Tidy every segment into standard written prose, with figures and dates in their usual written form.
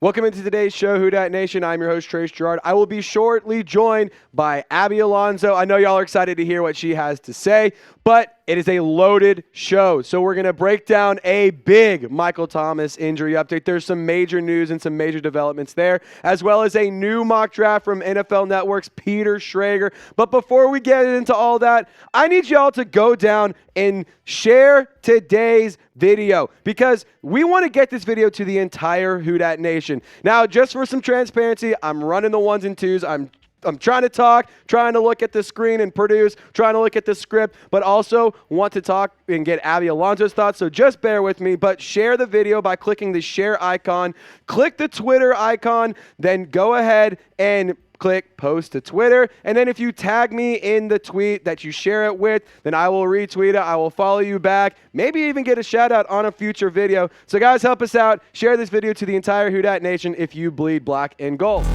Welcome into today's show, Who Dat Nation. I'm your host, Trace Gerard. I will be shortly joined by Abby Alonso. I know y'all are excited to hear what she has to say, but it is a loaded show. So we're going to break down a big Michael Thomas injury update. There's some major news and some major developments there, as well as a new mock draft from NFL Network's Peter Schrager. But before we get into all that, I need y'all to go down and share today's video because we want to get this video to the entire Who Dat Nation. Now, just for some transparency, I'm running the ones and twos. I'm trying to talk, trying to look at the screen and produce, trying to look at the script, but also want to talk and get Abby Alonso's thoughts. So just bear with me, but share the video by clicking the share icon. Click the Twitter icon, then go ahead and click post to Twitter. And then if you tag me in the tweet that you share it with, then I will retweet it. I will follow you back, maybe even get a shout out on a future video. So guys, help us out. Share this video to the entire Who Dat Nation if you bleed black and gold.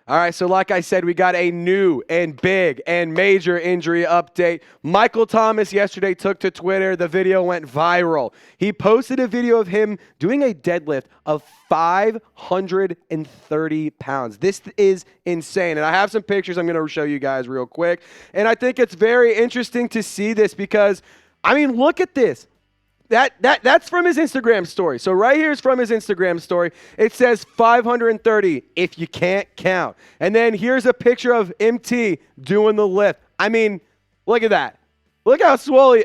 All right, so like I said, we got a new and big and major injury update. Michael Thomas yesterday took to Twitter. The video went viral. He posted a video of him doing a deadlift of 530 pounds. This is insane. And I have some pictures I'm going to show you guys real quick. And I think it's very interesting to see this because, I mean, look at this. That's from his Instagram story. So right here is from his Instagram story. It says 530 if you can't count. And then here's a picture of MT doing the lift. I mean, look at that. Look how swollen.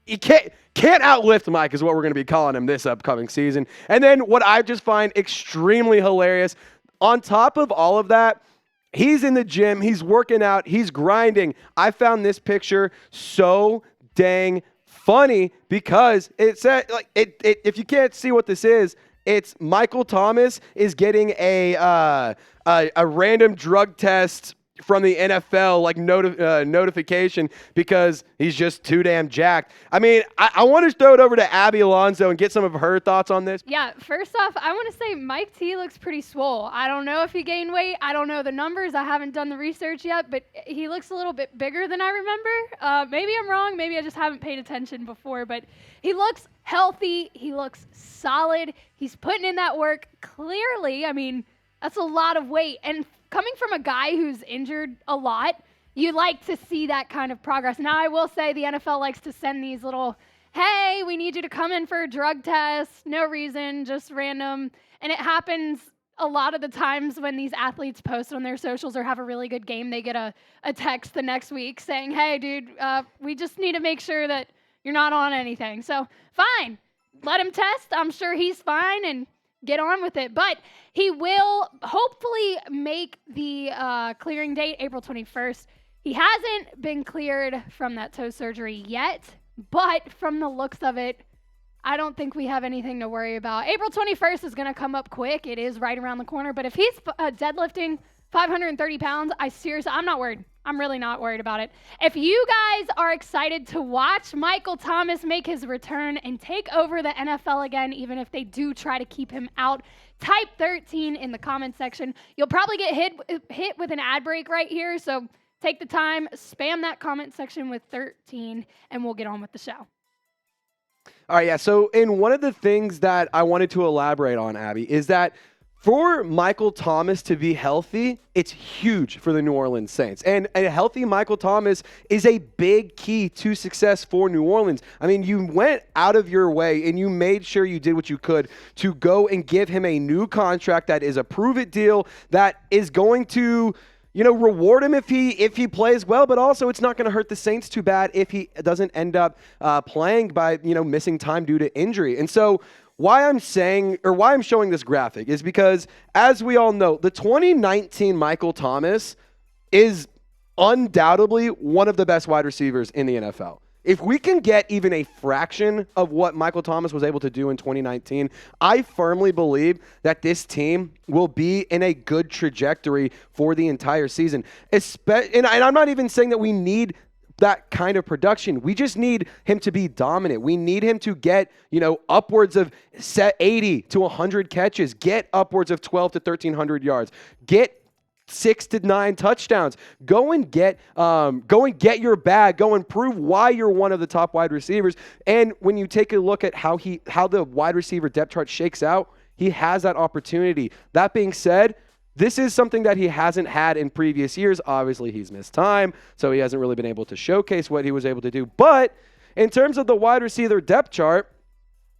You can't outlift Mike is what we're going to be calling him this upcoming season. And then what I just find extremely hilarious, on top of all of that, he's in the gym, he's working out, he's grinding. I found this picture so dang funny because it said, like, if you can't see what this is, it's Michael Thomas is getting a random drug test from the NFL, like notification because he's just too damn jacked. I mean, I want to throw it over to Abby Alonso and get some of her thoughts on this. Yeah, first off, I want to say Mike T looks pretty swole. I don't know if he gained weight. I don't know the numbers. I haven't done the research yet, but he looks a little bit bigger than I remember. Maybe I'm wrong. Maybe I just haven't paid attention before, but he looks healthy. He looks solid. He's putting in that work clearly. I mean, that's a lot of weight. And coming from a guy who's injured a lot, you like to see that kind of progress. Now, I will say the NFL likes to send these little, hey, we need you to come in for a drug test, no reason, just random. And it happens a lot of the times when these athletes post on their socials or have a really good game, they get a text the next week saying, hey, dude, we just need to make sure that you're not on anything. So, fine, let him test. I'm sure he's fine and get on with it. But he will hopefully make the clearing date April 21st. He hasn't been cleared from that toe surgery yet, but from the looks of it, I don't think we have anything to worry about. April 21st is going to come up quick. It is right around the corner. But if he's deadlifting 530 pounds, I'm not worried. I'm really not worried about it. If you guys are excited to watch Michael Thomas make his return and take over the NFL again, even if they do try to keep him out, type 13 in the comment section. You'll probably get hit with an ad break right here, so take the time, spam that comment section with 13, and we'll get on with the show. All right, yeah, so in one of the things that I wanted to elaborate on, Abby, is that for Michael Thomas to be healthy, it's huge for the New Orleans Saints. And a healthy Michael Thomas is a big key to success for New Orleans. I mean, you went out of your way and you made sure you did what you could to go and give him a new contract that is a prove-it deal that is going to, reward him if he plays well, but also it's not going to hurt the Saints too bad if he doesn't end up playing by, missing time due to injury. And so why I'm showing this graphic is because, as we all know, the 2019 Michael Thomas is undoubtedly one of the best wide receivers in the NFL. If we can get even a fraction of what Michael Thomas was able to do in 2019, I firmly believe that this team will be in a good trajectory for the entire season. And I'm not even saying that we need that kind of production. We just need him to be dominant. We need him to get, upwards of 80 to 100 catches, get upwards of 12 to 1,300 yards, get 6 to 9 touchdowns. Go and get your bag. Go and prove why you're one of the top wide receivers. And when you take a look at how the wide receiver depth chart shakes out, he has that opportunity. That being said, this is something that he hasn't had in previous years. Obviously, he's missed time, so he hasn't really been able to showcase what he was able to do. But in terms of the wide receiver depth chart,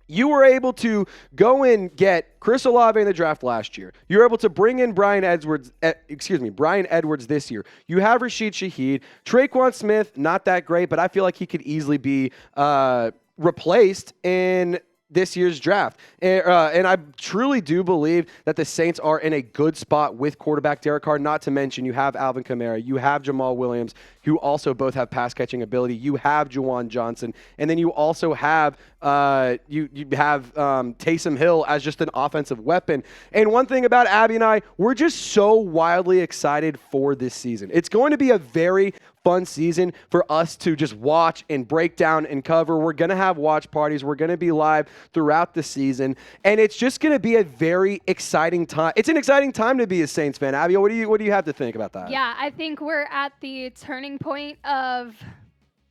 you were able to go and get Chris Olave in the draft last year. You were able to bring in Bryan Edwards this year. You have Rashid Shaheed. Traquan Smith, not that great, but I feel like he could easily be replaced in this year's draft. And I truly do believe that the Saints are in a good spot with quarterback Derek Carr, not to mention you have Alvin Kamara, you have Jamal Williams, who also both have pass-catching ability. You have Juwan Johnson, and then you also have Taysom Hill as just an offensive weapon. And one thing about Abby and I, we're just so wildly excited for this season. It's going to be a very fun season for us to just watch and break down and cover. We're going to have watch parties. We're going to be live throughout the season, and it's just going to be a very exciting time. It's an exciting time to be a Saints fan. Abby, what do you have to think about that? Yeah, I think we're at the turning point of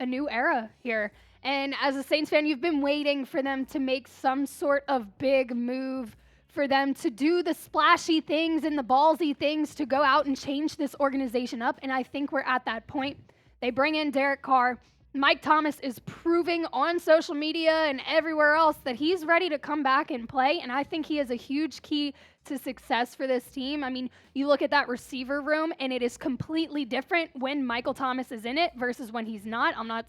a new era here. And as a Saints fan, you've been waiting for them to make some sort of big move, for them to do the splashy things and the ballsy things to go out and change this organization up. And I think we're at that point. They bring in Derek Carr. Mike Thomas is proving on social media and everywhere else that he's ready to come back and play. And I think he is a huge key to success for this team. I mean, you look at that receiver room and it is completely different when Michael Thomas is in it versus when he's not. I'm not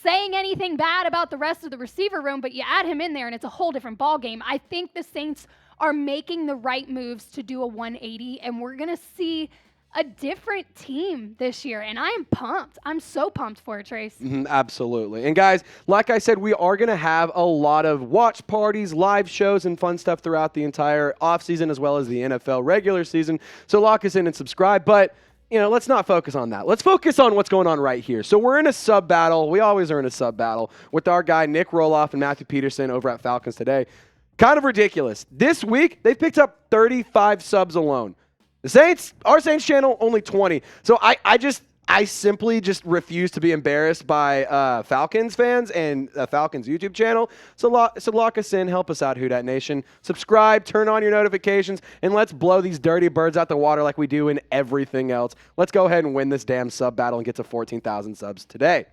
saying anything bad about the rest of the receiver room, but you add him in there and it's a whole different ball game. I think the Saints are making the right moves to do a 180, and we're going to see a different team this year, and I am pumped. I'm so pumped for it, Trace. Absolutely. And guys, like I said, we are going to have a lot of watch parties, live shows, and fun stuff throughout the entire offseason as well as the NFL regular season. So lock us in and subscribe. But let's not focus on that. Let's focus on what's going on right here. So we're in a sub battle. We always are in a sub battle with our guy Nick Roloff and Matthew Peterson over at Falcons Today. Kind of ridiculous. This week, they've picked up 35 subs alone. The Saints, our Saints channel, only 20. So I simply just refuse to be embarrassed by Falcons fans and Falcons YouTube channel. So lock us in, help us out, Who Dat Nation. Subscribe, turn on your notifications, and let's blow these dirty birds out the water like we do in everything else. Let's go ahead and win this damn sub battle and get to 14,000 subs today.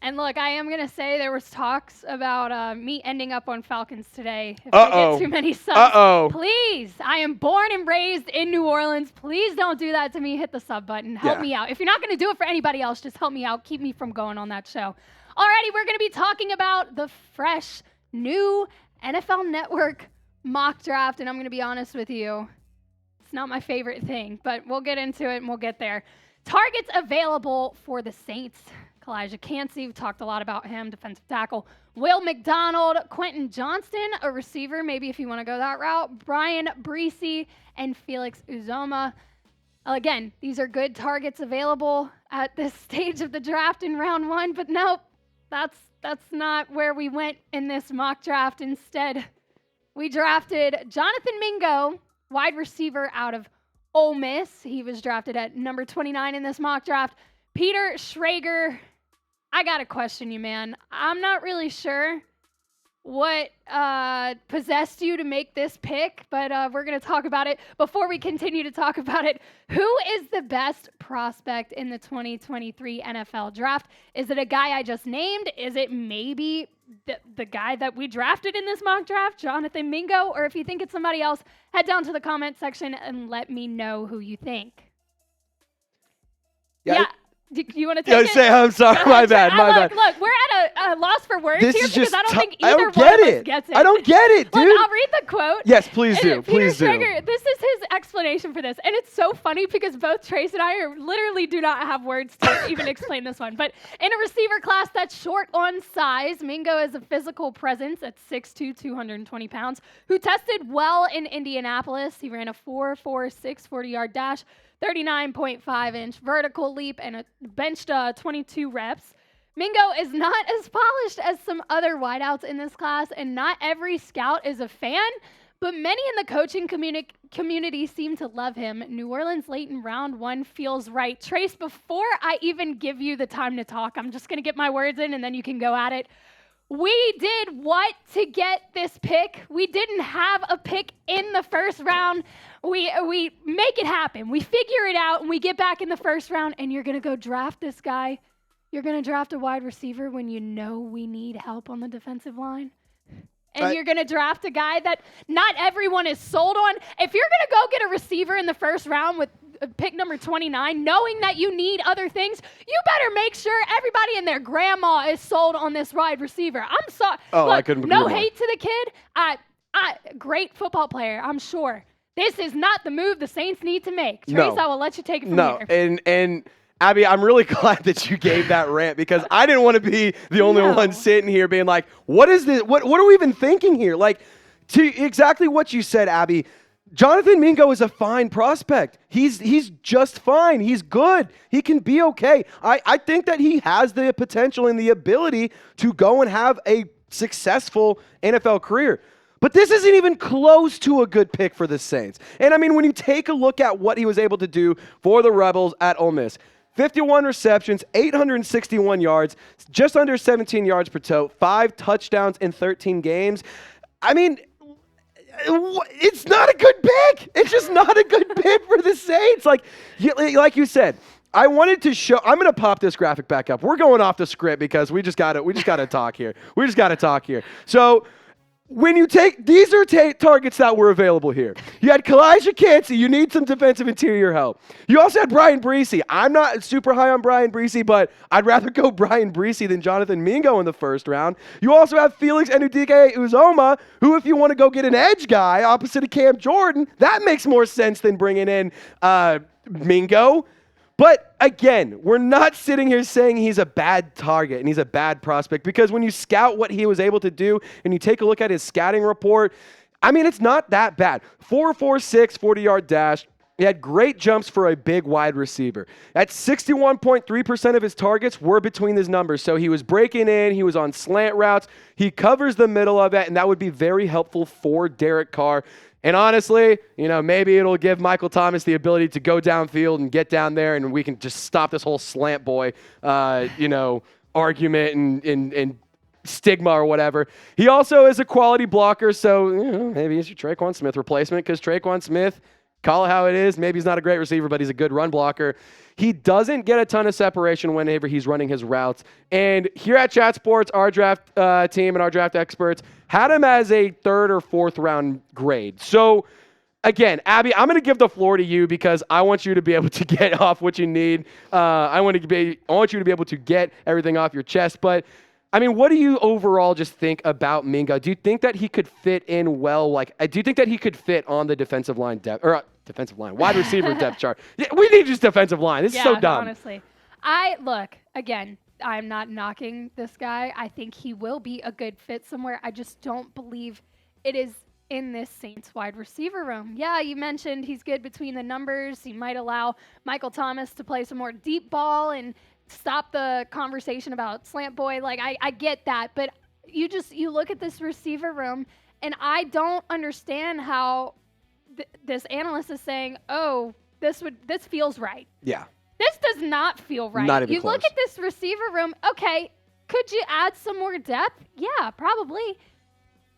And look, I am going to say there was talks about me ending up on Falcons Today if I get too many subs. Please, I am born and raised in New Orleans. Please don't do that to me. Hit the sub button. Help me out. If you're not going to do it for anybody else, just help me out. Keep me from going on that show. Alrighty, we're going to be talking about the fresh, new NFL Network mock draft. And I'm going to be honest with you, it's not my favorite thing, but we'll get into it and we'll get there. Targets available for the Saints. Calijah Kancey, we've talked a lot about him, defensive tackle. Will McDonald, Quentin Johnston, a receiver, maybe if you want to go that route. Bryan Bresee, and Felix Uzomah. Again, these are good targets available at this stage of the draft in round one, but nope, that's not where we went in this mock draft. Instead, we drafted Jonathan Mingo, wide receiver out of Ole Miss. He was drafted at number 29 in this mock draft. Peter Schrager, I got to question you, man. I'm not really sure what possessed you to make this pick, but we're going to talk about it. Before we continue to talk about it, who is the best prospect in the 2023 NFL draft? Is it a guy I just named? Is it maybe the guy that we drafted in this mock draft, Jonathan Mingo? Or if you think it's somebody else, head down to the comment section and let me know who you think. Yeah. Do you want to take it? I'm sorry, my bad. Look, we're at a loss for words here because I don't think either one of us gets it. I don't get it, dude. Look, I'll read the quote. Yes, please do. Peter Schrager, this is his explanation for this. And it's so funny because both Trace and I literally do not have words to even explain this one. But in a receiver class that's short on size, Mingo is a physical presence at 6'2", 220 pounds, who tested well in Indianapolis. He ran a 4.46 40-yard dash, 39.5-inch vertical leap, and benched 22 reps. Mingo is not as polished as some other wideouts in this class, and not every scout is a fan, but many in the coaching community seem to love him. New Orleans late in round 1 feels right. Trace, before I even give you the time to talk, I'm just going to get my words in and then you can go at it. We did what to get this pick? We didn't have a pick in the first round. We make it happen. We figure it out and we get back in the first round, and you're going to go draft this guy. You're going to draft a wide receiver when you know we need help on the defensive line. And you're going to draft a guy that not everyone is sold on. If you're going to go get a receiver in the first round with pick number 29, knowing that you need other things, you better make sure everybody and their grandma is sold on this wide receiver. I'm sorry. Oh, look, I couldn't agree no more. hate to the kid. Great football player, I'm sure. This is not the move the Saints need to make. Trace, No. I will let you take it from here. And Abby, I'm really glad that you gave that rant because I didn't want to be the only one sitting here being like, what is this? What are we even thinking here? Like, to exactly what you said, Abby, Jonathan Mingo is a fine prospect. He's just fine. He's good. He can be okay. I think that he has the potential and the ability to go and have a successful NFL career. But this isn't even close to a good pick for the Saints. And I mean, when you take a look at what he was able to do for the Rebels at Ole Miss, 51 receptions, 861 yards, just under 17 yards per tote, 5 touchdowns in 13 games. I mean, it's not a good pick. It's just not a good pick for the Saints. Like you said, I wanted to show. I'm going to pop this graphic back up. We're going off the script because we just got to talk here. We just got to talk here. So, when you take, these are targets that were available here. You had Calijah Kancey. You need some defensive interior help. You also had Bryan Bresee. I'm not super high on Bryan Bresee, but I'd rather go Bryan Bresee than Jonathan Mingo in the first round. You also have Feliz Anudike Uzomah, who, if you want to go get an edge guy opposite of Cam Jordan, that makes more sense than bringing in Mingo. But again, we're not sitting here saying he's a bad target and he's a bad prospect, because when you scout what he was able to do and you take a look at his scouting report, I mean, it's not that bad. 4.46 40-yard dash. He had great jumps for a big wide receiver. At 61.3% of his targets were between his numbers. So he was breaking in, he was on slant routes, he covers the middle of it, and that would be very helpful for Derek Carr. And honestly, maybe it'll give Michael Thomas the ability to go downfield and get down there, and we can just stop this whole slant boy, argument and stigma or whatever. He also is a quality blocker, so maybe he's your Traquan Smith replacement, because Traquan Smith, call it how it is, maybe he's not a great receiver, but he's a good run blocker. He doesn't get a ton of separation whenever he's running his routes. And here at Chat Sports, our draft team and our draft experts had him as a 3rd or 4th round grade. So again, Abby, I'm going to give the floor to you because I want you to be able to get off what you need. I want you to be able to get everything off your chest. But I mean, what do you overall just think about Mingo? Do you think that he could fit in well? Do you think that he could fit on the defensive line wide receiver depth chart? Yeah, we need just defensive line. This is so dumb. Honestly, again, I'm not knocking this guy. I think he will be a good fit somewhere. I just don't believe it is in this Saints wide receiver room. Yeah, you mentioned he's good between the numbers. He might allow Michael Thomas to play some more deep ball and stop the conversation about slant boy. I get that, but you look at this receiver room, and I don't understand how this analyst is saying, "Oh, this feels right." Yeah. This does not feel right. Not even you close. Look at this receiver room. Okay, could you add some more depth? Yeah, probably.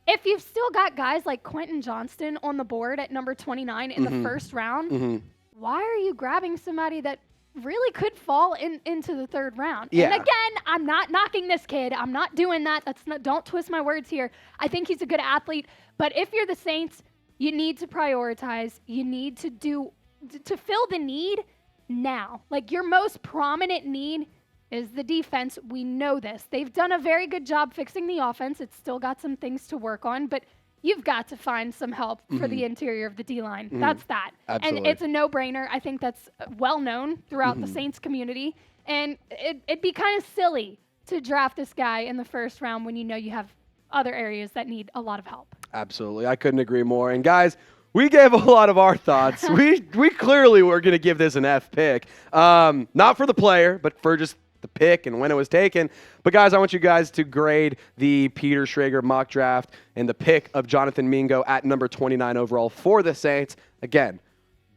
If you've still got guys like Quentin Johnston on the board at number 29 in the first round, why are you grabbing somebody that really could fall into the 3rd round? Yeah. And again, I'm not knocking this kid. I'm not doing that. Don't twist my words here. I think he's a good athlete. But if you're the Saints, you need to prioritize. You need to fill the need now. Your most prominent need is the defense. We know this. They've done a very good job fixing the offense. It's still got some things to work on, but you've got to find some help for the interior of the D-line. That's that. Absolutely. And it's a no-brainer. I think that's well known throughout the Saints community. And it'd be kind of silly to draft this guy in the first round when you know you have other areas that need a lot of help. Absolutely. I couldn't agree more. And guys, we gave a lot of our thoughts. we clearly were going to give this an F pick. Not for the player, but for just the the pick and when it was taken. But guys, I want you guys to grade the Peter Schrager mock draft and the pick of Jonathan Mingo at number 29 overall for the Saints. Again,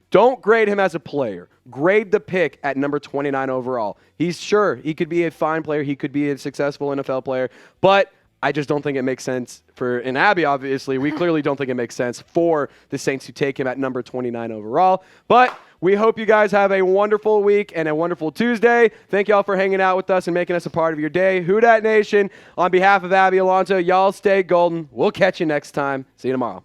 don't grade him as a player. Grade the pick at number 29 overall. He could be a fine player. He could be a successful NFL player. But I just don't think it makes sense and Abby, obviously, we clearly don't think it makes sense for the Saints to take him at number 29 overall. But we hope you guys have a wonderful week and a wonderful Tuesday. Thank y'all for hanging out with us and making us a part of your day. DAT Nation, on behalf of Abby Alonso, y'all stay golden. We'll catch you next time. See you tomorrow.